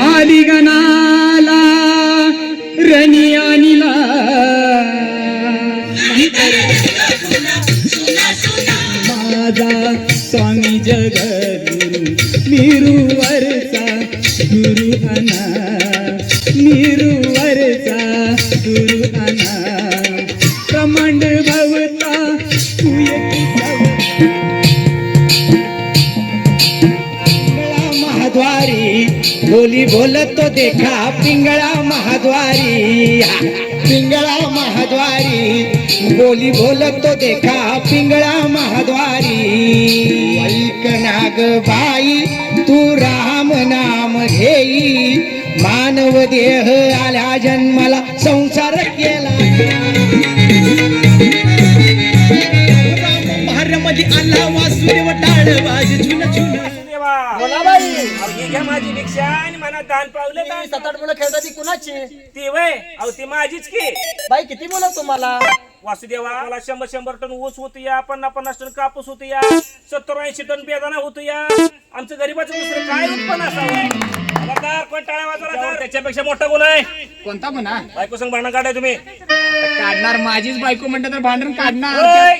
आली गणाला रणी आणिला माझा स्वामी जगद्गुरु निरुवरचा गुरु अना निरुवरचा गुरु अना प्रमांड भवता तू महाद्वारी बोली बोलतो देखा पिंगळा महाद्वारी पिंगळा महाद्वारी बोली बोलतो देखा पिंगळा महाद्वारी ऐक नाग बाई तू राम नाम घेई मानव देह आल्या जन्माला संसार केला महारामध्ये आला वासुदेव टाळ वाज झुन झुन बोला बाई अहो घ्या माझी भिक्षा आणि मला दान पावलं का 7-8 मुलं खेळतात ती कुणाची ती वय अहो ती माझीच की बाई किती मुलं तुम्हाला वासुदेवा मला 100 टन ऊस होत या 50 टन कापूस होत या 70-80 टन बेदाणा होत या आमचं गरीबाचं दुसरं काय उत्पन्न असावं कोण टाळ्या वाजवला त्याच्यापेक्षा मोठा गुन्हा आहे कोणता म्हणा बायको संग भांडण काढाय तुम्ही काढणार माझीच बायको म्हणतात तर भांडण काढणार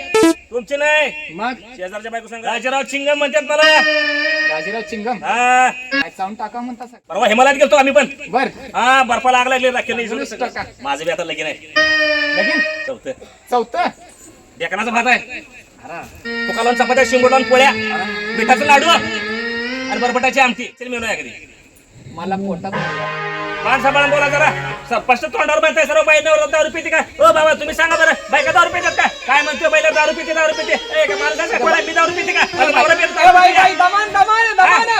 तुमची नाही मग शेजारच्या बायको संग राजाराव चिंगम म्हणतात मला राजेराव चिंगम हा काय चावून टाका म्हणता परवा हिमालयात गेलतो आम्ही पण बर हा बर्फा लागला राखेल टाका. माझं बी आता लगीन आहे लगीन चौथं बेकनाचा भात आहे तुकालान चपात्या शिंगोटान पोळ्या पिठाचं लाडू आणि बरबटाची आमटी चल मेनू आहे कधी मला पोटात मान सांभाळून बोला जरा स्पष्ट तोंडावर म्हणताय सर्व बाईवर दारू पिते का ओ बाबा तुम्ही सांगा बरं बायका दारू पितात का काय म्हणतो बैला दारू पिते माणसाचा कोणा मी दारू पिते का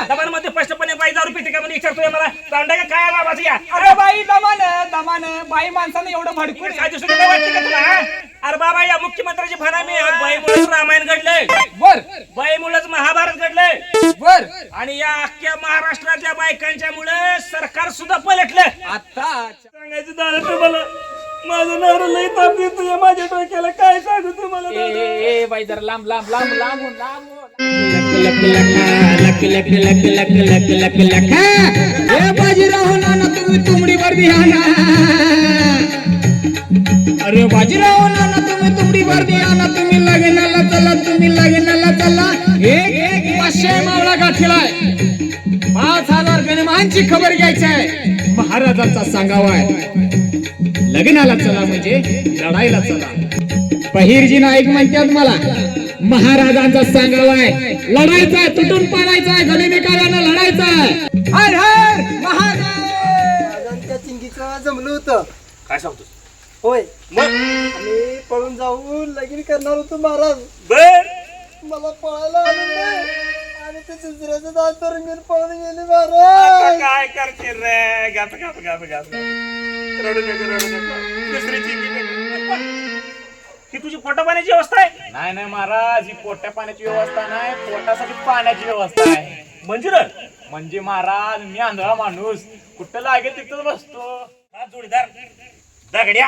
दमान मध्ये स्पष्टपणे बाई दारू पिते का म्हणजे विचारतोय मला तोंडा का काय बाबाचं या अरे बाई दमान बाई माणसानं एवढं भडकून काय दिसून काय वाटते का तुला हा? अरे बाबा या मुख्यमंत्र्याची भरा मी बाईमुळेच रामायण घडलंय बर बाईमुळेच महाभारत घडलंय बर आणि या अख्ख्या महाराष्ट्रातल्या बायकांच्या मुळे सरकार सुद्धा पलटलं आता सांगायचं दादा तुम्हाला माझं नवरा लई ताप देतोय माझ्या डोक्याला काय सांगू तुम्हाला ए बाई जरा लांब बाजीराव नाना तुम्ही तुमडीवर बिहाना अरे बाजीराव नाना तुम्ही तुमडीवर बिहाना तुम्ही लग्नाला चला एक 500 मावळा गाठीलाय 5000 गणमांची खबर घ्यायची आहे महाराजांचा सांगावा आहे लग्नाला चला म्हणजे लढाईला चला बहिर्जी नाईक म्हणतात मला महाराजांचा सांगावा आहे लढायचा आहे तुटून पाडायचा आहे गणिमिकारांना लढायचा आहे हर हर महाराज त्या चिंगीचं जमलं होतं काय सांगतो होय मग आम्ही पळून जाऊन लगीन करणार होतो महाराज बर मला पळायला आलं नाही आणि ते दुसऱ्याचं दात धरून घेऊन पळून गेले महाराज काय करते रे गाप रडू नको दुसरी चिंगी ही तुझी पोटा पाण्याची व्यवस्था आहे नाही महाराज ही पोट्या पाण्याची व्यवस्था नाही पोटासाठी पाण्याची व्यवस्था आहे म्हणजे महाराज मी आंधळा माणूस कुठं लागेल तिथं बसतो हा जोडीदार दगड्या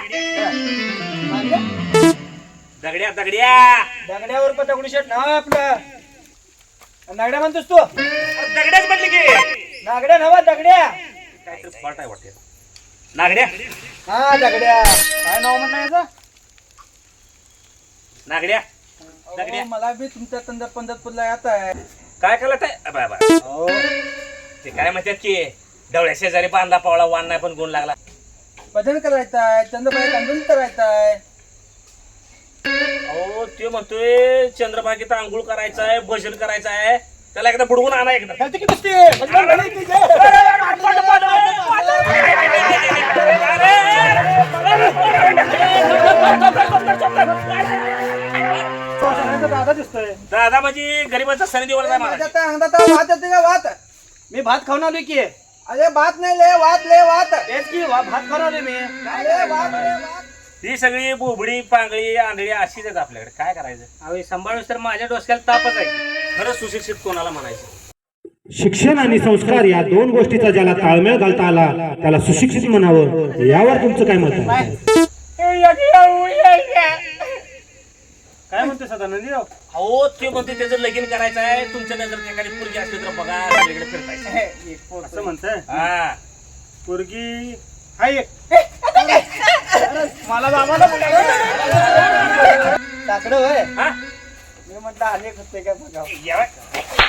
दगड्यावर पण दगडूशेठ नाव आपलं नागड्या म्हणतोस तू दगड्याच म्हटले की नागड्या नवा दगड्या काहीतरी फॉल्ट आहे वाटते नागड्या हा दगड्या काय नाव म्हणणं याचं नागड्या अहो, मला बी तुमच्या पंढरपूरला येत आहे काय कळत आहे बाबा ते काय म्हणतात की डवळ्या शेजारी बांधला पावला वान नाही पण गुण लागला भजन करायचंय चंद्रबाई आंदोलन करायचंय अहो ते म्हणतोय चंद्रभागेत आंघोळ करायचं आहे भजन करायचं आहे त्याला एकदा बुडवून आणा एकदा दादा दिसतोय दादा म्हणजे गरीबाचा सनी दिवस वात मी भात खाऊन आलोय की अरे भात नाही ले वात तेच की भात खाऊन आलोय मी ही सगळी बोबडी पांगळी आंधळी अशीच आहेत आपल्याकडे काय करायचं अहो सांभाळून तर माझ्या डोसक्याला तापच आहे खरंच सुशिक्षित कोणाला म्हणायचं शिक्षण आणि संस्कार या दोन गोष्टीचा ज्याला ताळमेळ घालता आला त्याला सुशिक्षित म्हणावं यावर तुमचं काय मत आहे काय म्हणतोस समाधानाने राहू. अहो ते म्हणते त्याचं लगीन करायचं आहे तुमच्या नजर एखादी पोरगी असली तर बघा सगळीकडे फिरतायचं. असं म्हणताय हा पोरगी हाय एक. मला बाबाला टाकडं होय हा मी म्हटलं अनेक होते काय बघा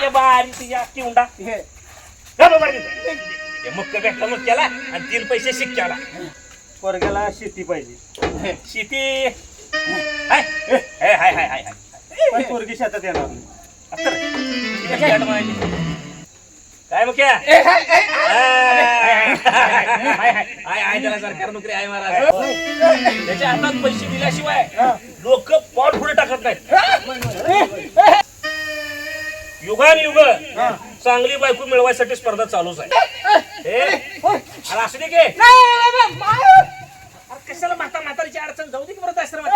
ये बारी तुझ्या किंडा हे मुक्क भेटला मग केला आणि 3 पैसे शिक्क्याला. पोरग्याला शेती पाहिजे शेती हाय हाय हाय हाय हाय पण पोरगी शेतात येणार नाही. असं रे. किती झाड माहिती? काय मग क्या त्याला सरकार नोकरी आहे महाराज. त्याच्या हातात पैसे दिल्याशिवाय लोक पॉट पुढे टाकत नाहीत. युगानुयुग चांगली बायको मिळवायसाठी स्पर्धा चालूच आहे. अरे असू दे की कशाला म्हातारीची अडचण जाऊ दे की परत आश्रमात.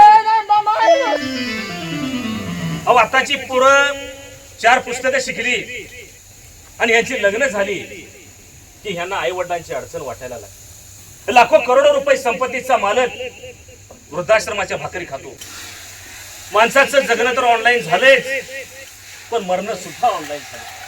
अहो आताची पोरं 4 पुस्तकं शिकली आणि यांची लग्न झाली की ह्यांना आई वडिलांची अडचण वाटायला लागली. लाखो करोडो रुपये संपत्तीचा मालक वृद्धाश्रमाच्या भाकरी खातो. माणसाचं जगणं तर ऑनलाईन झालंच पण मरणं सुद्धा ऑनलाईन झालं.